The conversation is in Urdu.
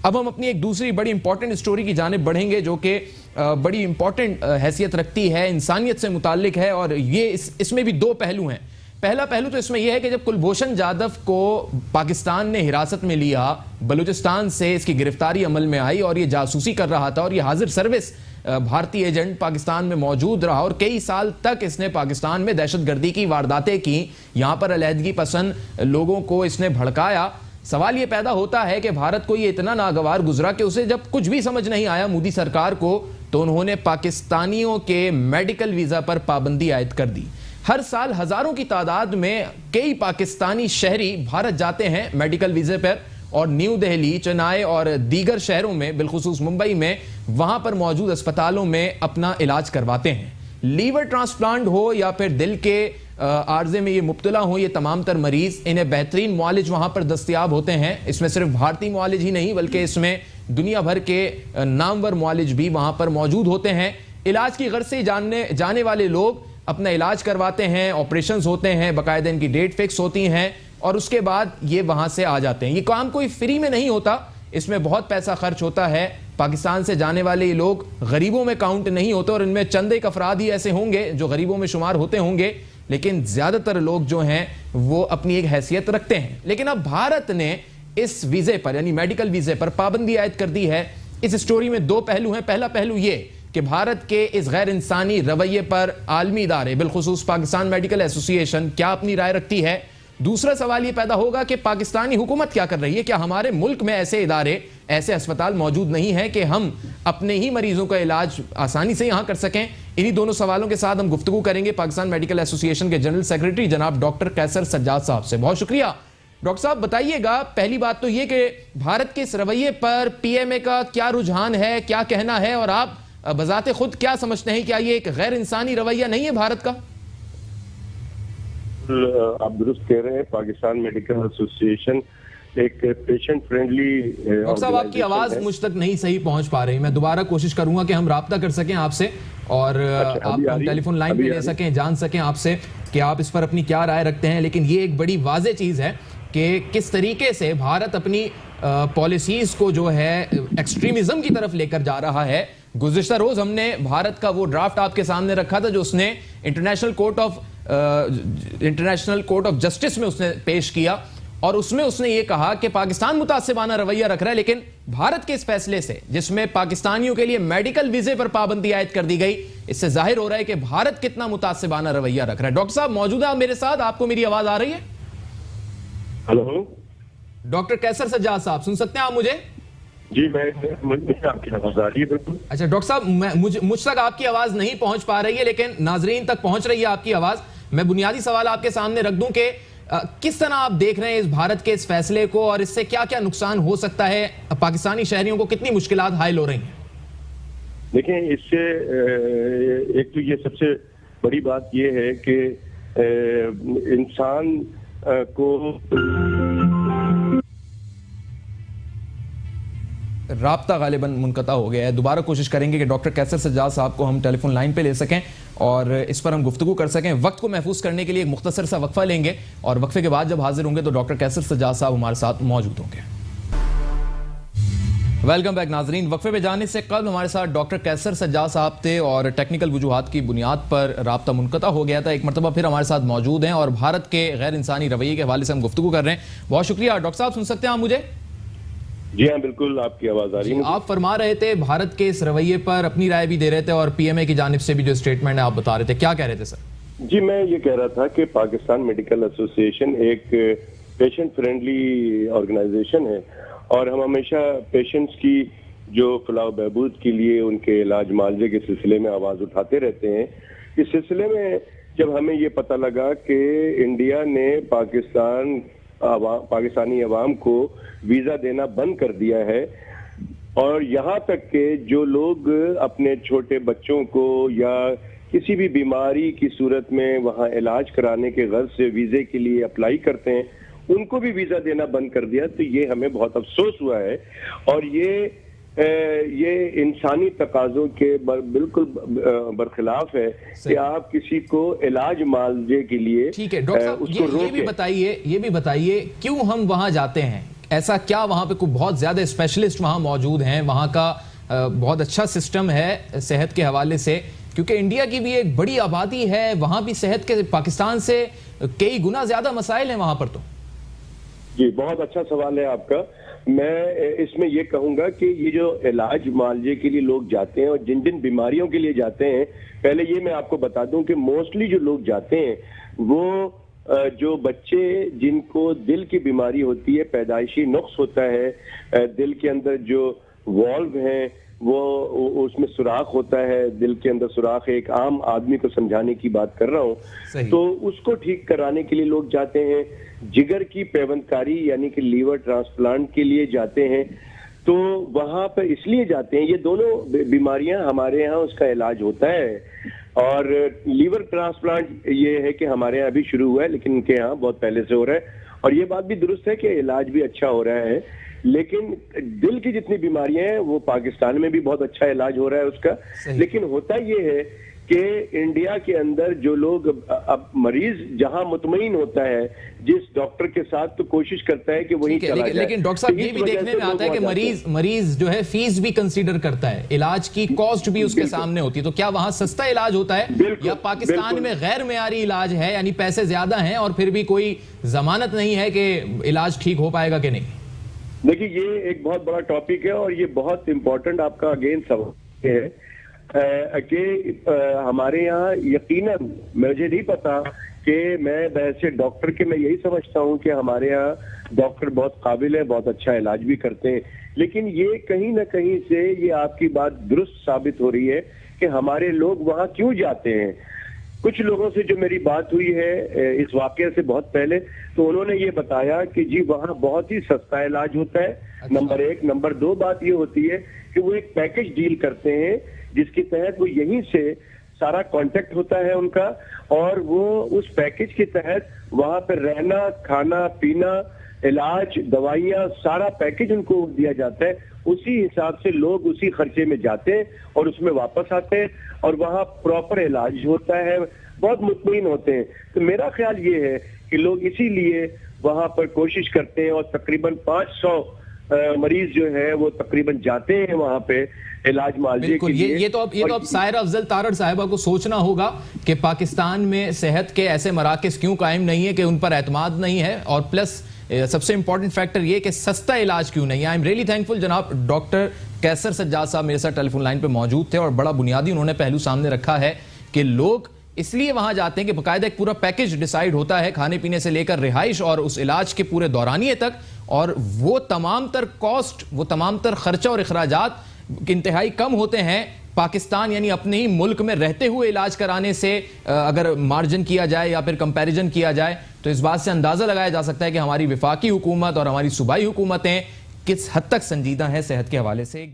اب ہم اپنی ایک دوسری بڑی امپورٹنٹ اسٹوری کی جانب بڑھیں گے جو کہ بڑی امپورٹنٹ حیثیت رکھتی ہے، انسانیت سے متعلق ہے، اور یہ اس میں بھی دو پہلو ہیں۔ پہلا پہلو تو اس میں یہ ہے کہ جب کلبھوشن جادو کو پاکستان نے حراست میں لیا، بلوچستان سے اس کی گرفتاری عمل میں آئی اور یہ جاسوسی کر رہا تھا اور یہ حاضر سروس بھارتی ایجنٹ پاکستان میں موجود رہا اور کئی سال تک اس نے پاکستان میں دہشت گردی کی وارداتیں کی، یہاں پر علیحدگی پسند لوگوں کو اس نے بھڑکایا۔ سوال یہ پیدا ہوتا ہے کہ بھارت کو یہ اتنا ناگوار گزرا کہ اسے جب کچھ بھی سمجھ نہیں آیا مودی سرکار کو، تو انہوں نے پاکستانیوں کے میڈیکل ویزا پر پابندی عائد کر دی۔ ہر سال ہزاروں کی تعداد میں کئی پاکستانی شہری بھارت جاتے ہیں میڈیکل ویزے پر، اور نیو دہلی، چنئی اور دیگر شہروں میں بالخصوص ممبئی میں وہاں پر موجود اسپتالوں میں اپنا علاج کرواتے ہیں۔ لیور ٹرانسپلانٹ ہو یا پھر دل کے عارضے میں یہ مبتلا ہوں، یہ تمام تر مریض، انہیں بہترین معالج وہاں پر دستیاب ہوتے ہیں۔ اس میں صرف بھارتی معالج ہی نہیں بلکہ اس میں دنیا بھر کے نامور معالج بھی وہاں پر موجود ہوتے ہیں۔ علاج کی غرض سے جانے والے لوگ اپنا علاج کرواتے ہیں، آپریشنز ہوتے ہیں، باقاعدہ ان کی ڈیٹ فکس ہوتی ہیں اور اس کے بعد یہ وہاں سے آ جاتے ہیں۔ یہ کام کوئی فری میں نہیں ہوتا، اس میں بہت پیسہ خرچ ہوتا ہے۔ پاکستان سے جانے والے یہ لوگ غریبوں میں کاؤنٹ نہیں ہوتے اور ان میں چند ایک افراد ہی ایسے ہوں گے جو غریبوں میں شمار ہوتے ہوں گے، لیکن زیادہ تر لوگ جو ہیں وہ اپنی ایک حیثیت رکھتے ہیں۔ لیکن اب بھارت نے اس ویزے پر یعنی میڈیکل ویزے پر پابندی عائد کر دی ہے۔ اس سٹوری میں دو پہلو ہیں۔ پہلا پہلو یہ کہ بھارت کے اس غیر انسانی رویے پر عالمی ادارے بالخصوص پاکستان میڈیکل ایسوسی ایشن کیا اپنی رائے رکھتی ہے۔ دوسرا سوال یہ پیدا ہوگا کہ پاکستانی حکومت کیا کر رہی ہے؟ کیا ہمارے ملک میں ایسے ادارے، ایسے اسپتال موجود نہیں ہیں کہ ہم اپنے ہی مریضوں کا علاج آسانی سے یہاں کر سکیں؟ انہی دونوں سوالوں کے ساتھ ہم گفتگو کریں گے پاکستان میڈیکل ایسوسی ایشن کے جنرل سیکریٹری جناب ڈاکٹر قیصر سجاد صاحب سے۔ بہت شکریہ ڈاکٹر صاحب۔ بتائیے گا، پہلی بات تو یہ کہ بھارت کے اس رویے پر پی ایم اے کا کیا رجحان ہے، کیا کہنا ہے، اور آپ بذات خود کیا سمجھتے ہیں؟ کیا یہ ایک غیر انسانی رویہ نہیں ہے بھارت کا؟ آپ درست کہہ رہے ہیں، پاکستان میڈیکل ایسوسی ایشن ایک پیشنٹ فرینڈلی۔ ڈاکٹر صاحب آپ کی آواز مجھ تک نہیں صحیح پہنچ پا رہی، میں دوبارہ کوشش کروں گا کہ ہم رابطہ کر سکیں آپ سے اور آپ ٹیلی فون لائن پہ لے سکیں، جان سکیں آپ سے کہ آپ اس پر اپنی کیا رائے رکھتے ہیں۔ لیکن یہ ایک بڑی واضح چیز ہے کہ کس طریقے سے بھارت اپنی پالیسیز کو جو ہے ایکسٹریمزم کی طرف لے کر جا رہا ہے۔ گزشتہ روز ہم نے بھارت کا وہ ڈرافٹ آپ کے سامنے رکھا تھا جو اس نے انٹرنیشنل کورٹ آف جسٹس میں اس نے پیش کیا، اور اس میں اس نے یہ کہا کہ پاکستان متعصبانہ رویہ رکھ رہا ہے، لیکن بھارت کے اس فیصلے سے جس میں پاکستانیوں کے لیے میڈیکل ویزے پر پابندی عائد کر دی گئی، اس سے ظاہر ہو رہا ہے کہ بھارت کتنا متعصبانہ رویہ رکھ رہا ہے۔ ڈاکٹر صاحب موجود ہیں آپ میرے ساتھ؟ آپ کو میری آواز آ رہی ہے؟ ہلو ڈاکٹر قیصر سجاد صاحب سن سکتے ہیں آپ مجھے؟ جی مجھے آپ کی آواز آ رہی ہے بالکل۔ اچھا ڈاکٹر صاحب مجھ تک آپ کی آواز نہیں پہنچ پا رہی ہے لیکن ناظرین تک پہنچ رہی ہے آپ کی آواز۔ میں بنیادی سوال آپ کے سامنے رکھ دوں کہ کس طرح آپ دیکھ رہے ہیں اس بھارت کے اس فیصلے کو، اور اس سے کیا کیا نقصان ہو سکتا ہے؟ پاکستانی شہریوں کو کتنی مشکلات حائل ہو رہی ہیں؟ دیکھیں، اس سے ایک تو یہ سب سے بڑی بات یہ ہے کہ انسان کو رابطہ غالباً منقطع ہو گیا ہے۔ دوبارہ کوشش کریں گے کہ ڈاکٹر قیصر سجاد صاحب کو ہم ٹیلی فون لائن پہ لے سکیں اور اس پر ہم گفتگو کر سکیں۔ وقت کو محفوظ کرنے کے لیے ایک مختصر سا وقفہ لیں گے اور وقفے کے بعد جب حاضر ہوں گے تو ڈاکٹر قیصر سجاد صاحب ہمارے ساتھ موجود ہوں گے۔ ویلکم بیک ناظرین۔ وقفے پہ جانے سے قبل ہمارے ساتھ ڈاکٹر قیصر سجاد صاحب تھے اور ٹیکنیکل وجوہات کی بنیاد پر رابطہ منقطع ہو گیا تھا۔ ایک مرتبہ پھر ہمارے ساتھ موجود ہیں اور بھارت کے غیر انسانی رویے کے حوالے سے ہم گفتگو کر رہے ہیں۔ بہت شکریہ ڈاکٹر صاحب، سن سکتے ہیں آپ مجھے؟ جی ہاں بالکل، آپ کی آواز آ رہی ہے۔ آپ فرما رہے تھے بھارت کے اس رویے پر اپنی رائے بھی دے رہے تھے اور پی ایم اے کی جانب سے بھی جو سٹیٹمنٹ ہے آپ بتا رہے تھے، کیا کہہ رہے تھے سر؟ جی میں یہ کہہ رہا تھا کہ پاکستان میڈیکل ایسوسی ایشن ایک پیشنٹ فرینڈلی آرگنائزیشن ہے اور ہم ہمیشہ پیشنٹس کی جو فلاح و بہبود کے لیے ان کے علاج معالجے کے سلسلے میں آواز اٹھاتے رہتے ہیں۔ اس سلسلے میں جب ہمیں یہ پتہ لگا کہ انڈیا نے پاکستانی عوام کو ویزا دینا بند کر دیا ہے، اور یہاں تک کہ جو لوگ اپنے چھوٹے بچوں کو یا کسی بھی بیماری کی صورت میں وہاں علاج کرانے کے غرض سے ویزے کے لیے اپلائی کرتے ہیں، ان کو بھی ویزا دینا بند کر دیا، تو یہ ہمیں بہت افسوس ہوا ہے اور یہ انسانی تقاضوں کے بالکل برخلاف ہے کہ آپ کسی کو علاج معالجے کے لیے ٹھیک ہے ڈاکٹر صاحب، یہ بھی بتائیے کیوں ہم وہاں جاتے ہیں؟ ایسا کیا وہاں پہ کوئی بہت زیادہ اسپیشلسٹ وہاں موجود ہیں, وہاں کا بہت اچھا سسٹم ہے صحت کے حوالے سے؟ کیونکہ انڈیا کی بھی ایک بڑی آبادی ہے, وہاں بھی صحت کے پاکستان سے کئی گنا زیادہ مسائل ہیں وہاں پر. تو جی بہت اچھا سوال ہے آپ کا. میں اس میں یہ کہوں گا کہ یہ جو علاج معالجے کے لیے لوگ جاتے ہیں اور جن جن بیماریوں کے لیے جاتے ہیں, پہلے یہ میں آپ کو بتا دوں کہ موسٹلی جو لوگ جاتے ہیں وہ جو بچے جن کو دل کی بیماری ہوتی ہے, پیدائشی نقص ہوتا ہے دل کے اندر, جو والو ہیں وہ اس میں سوراخ ہوتا ہے, دل کے اندر سوراخ ہے, ایک عام آدمی کو سمجھانے کی بات کر رہا ہوں, تو اس کو ٹھیک کرانے کے لیے لوگ جاتے ہیں. جگر کی پیوند کاری یعنی کہ لیور ٹرانسپلانٹ کے لیے جاتے ہیں, تو وہاں پہ اس لیے جاتے ہیں, یہ دونوں بیماریاں ہمارے یہاں اس کا علاج ہوتا ہے. اور لیور ٹرانسپلانٹ یہ ہے کہ ہمارے یہاں ابھی شروع ہوا ہے, لیکن ان کے یہاں بہت پہلے سے ہو رہا ہے, اور یہ بات بھی درست ہے کہ علاج بھی اچھا ہو رہا ہے. لیکن دل کی جتنی بیماریاں ہیں وہ پاکستان میں بھی بہت اچھا علاج ہو رہا ہے اس کا. لیکن ہوتا یہ ہے کہ انڈیا کے اندر جو لوگ, اب مریض جہاں مطمئن ہوتا ہے جس ڈاکٹر کے ساتھ, تو کوشش کرتا ہے کہ وہیں چلا جائے. لیکن ڈاکٹر صاحب یہ بھی دیکھنے میں آتا ہے کہ مریض جو ہے فیس بھی کنسیڈر کرتا ہے, علاج کی کاسٹ بھی اس کے سامنے ہوتی ہے. تو کیا وہاں سستا علاج ہوتا ہے, یا پاکستان میں غیر معیاری علاج ہے, یعنی پیسے زیادہ ہیں اور پھر بھی کوئی ضمانت نہیں ہے کہ علاج ٹھیک ہو پائے گا کہ نہیں؟ دیکھیے یہ ایک بہت بڑا ٹاپک ہے, اور یہ بہت امپورٹنٹ آپ کا اگین سوال ہے کہ ہمارے یہاں یقیناً مجھے نہیں پتا کہ میں ویسے ڈاکٹر کے میں یہی سمجھتا ہوں کہ ہمارے یہاں ڈاکٹر بہت قابل ہے, بہت اچھا علاج بھی کرتے ہیں. لیکن یہ کہیں نہ کہیں سے یہ آپ کی بات درست ثابت ہو رہی ہے کہ ہمارے لوگ وہاں کیوں جاتے ہیں. کچھ لوگوں سے جو میری بات ہوئی ہے اس واقعے سے بہت پہلے, تو انہوں نے یہ بتایا کہ جی وہاں بہت ہی سستا علاج ہوتا ہے, نمبر ایک. نمبر دو بات یہ ہوتی ہے کہ وہ ایک پیکج ڈیل کرتے ہیں جس کے تحت وہ یہیں سے سارا کانٹیکٹ ہوتا ہے ان کا, اور وہ اس پیکج کے تحت وہاں پہ رہنا, کھانا پینا, علاج, دوائیاں, سارا پیکج ان کو دیا جاتا ہے. اسی حساب سے لوگ اسی خرچے میں جاتے ہیں اور اس میں واپس آتے ہیں, اور وہاں پراپر علاج ہوتا ہے, بہت مطمئن ہوتے ہیں. تو میرا خیال یہ ہے کہ لوگ اسی لیے وہاں پر کوشش کرتے ہیں, اور تقریباً 500 مریض جو ہے وہ تقریباً جاتے ہیں وہاں پہ علاج معالجے کے لیے. یہ تو اب سائرہ افضل تارڑ صاحبہ کو سوچنا ہوگا کہ پاکستان میں صحت کے ایسے مراکز کیوں قائم نہیں ہے, کہ ان پر اعتماد نہیں ہے, اور پلس سب سے امپورٹنٹ فیکٹر یہ کہ سستا علاج کیوں نہیں ہے. آئی ایم ریئلی تھینکفل جناب ڈاکٹر قیصر سجاد صاحب میرے ساتھ ٹیلی فون لائن پہ موجود تھے, اور بڑا بنیادی انہوں نے پہلو سامنے رکھا ہے کہ لوگ اس لیے وہاں جاتے ہیں کہ باقاعدہ ایک پورا پیکج ڈیسائیڈ ہوتا ہے, کھانے پینے سے لے کر رہائش اور اس علاج کے پورے دورانیے تک, اور وہ تمام تر کاسٹ, وہ تمام تر خرچہ اور اخراجات انتہائی کم ہوتے ہیں پاکستان یعنی اپنے ہی ملک میں رہتے ہوئے علاج کرانے سے. اگر مارجن کیا جائے یا پھر کمپیریزن کیا جائے تو اس بات سے اندازہ لگایا جا سکتا ہے کہ ہماری وفاقی حکومت اور ہماری صوبائی حکومتیں کس حد تک سنجیدہ ہیں صحت کے حوالے سے.